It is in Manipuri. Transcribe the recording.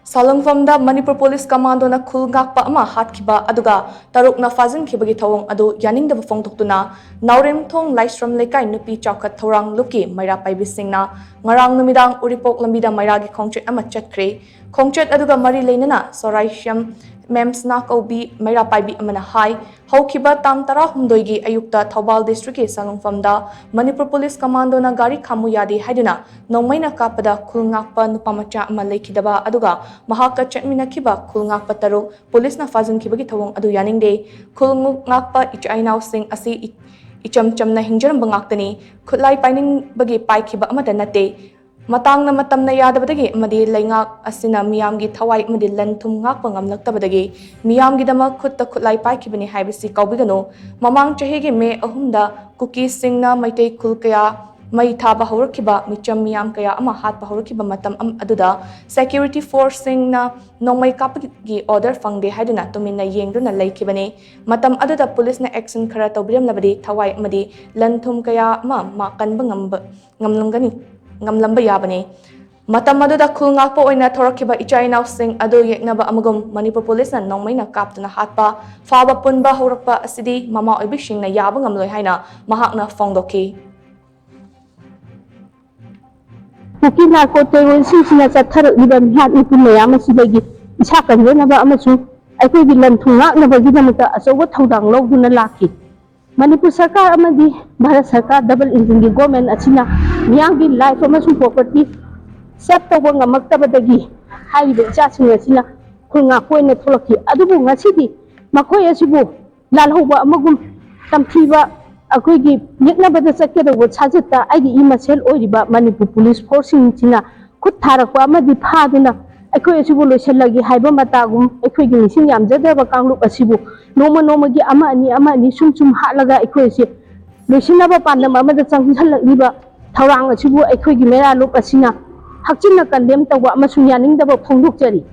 SALUNGPHAM da Manipur Police Commando na KHUL NGAKPA ama HATKHIBA aduga taruk na PHAJINKHIBAGI THOUONG adu YANINGDABA PHONGDOKTUNA NAOREMTHONG LAISHRAM LEIKAI NUPI CHAOKHAT THOURANG LUKI MAIRA PAIBI SINGNA NGARANG NUMIDANG URIPOK Lambi Da Meira gi Khongchat ama Chatkhre Khongchat aduga mari leinana Soraisham Mems na Kobi Meira Paibi amana hai HATKHIBA tang tara humdoi gi ayukta Thoubal district ki SALUNGPHAM da Manipur Police Commando na gari khamu yadi haiduna nongmaina kapada KHUL NGAKPA nupamacha ama leikidaba aduga mahaka chatminakhiba KHUL NGAKPA taruk police na PHAJINKHIBAGI THOUONG adu yaningde KHUL NGAKPA ichainau sing asi icham chamna hingjaram bangaktani khutlai paining bagi paikhiba amada nate matang na matam na yadabadagi amadi laingak asina miyamgi thawai amadi lanthum ngakpa ngamlaktabadagi miyamgi dama khutta khutlai paikhibani haibasi kaubigano mamang chahigi me ahumda kuki singna maitei khul kaya mai thaba haurakhiba micham miyam kaya ama hatpa haurakhiba matam aduda security force singna nongmai kapagi order fangde haiduna tumina yengduna laikibani matam aduda police na action khara tawbiramnabadi thawai amadi lanthum kaya ma kanba ngamlamba yabani matam aduda KHUL NGAKPA oina thorakhiba ichainau sing adu yeknaba amagum Manipur police na nongmaina kaptuna hatpa faba punba haurakpa asidi mama oibishing na yaba ngamloi haina mahakna phongdokhi Kuki narco terrorism sina Chatkhre liban hat ni pumayam asibagi isa kanjenaba amasu aikoi gi lanthung ngaknabagi damata asogo thodang logduna laki Manipur Sarkar amadi Bharat Sarkar double engine gi government achina miyamgi life amasung property save tawba ngamaktabadagi haibe ichasing achina KHUL NGAKPA oina tholaki adubu ngasidi makhoi asibu lalhoba amagum tamthiba akoigi yeknabada chakkedawa chajata aigi imasel oiriba Manipur Police Force singchina khut tharakpa amadi phaduna aikoi asibu loisalagi haiba matagum aikoigi nising yamjadaba kanglup asibu noma gi ama ani sum halaga aikoi se loisinaba pandam amada changhalliba THOURANG asibu aikoigi mera lup asina hakchinna kandem tawa amasung yaningdaba phongdokjari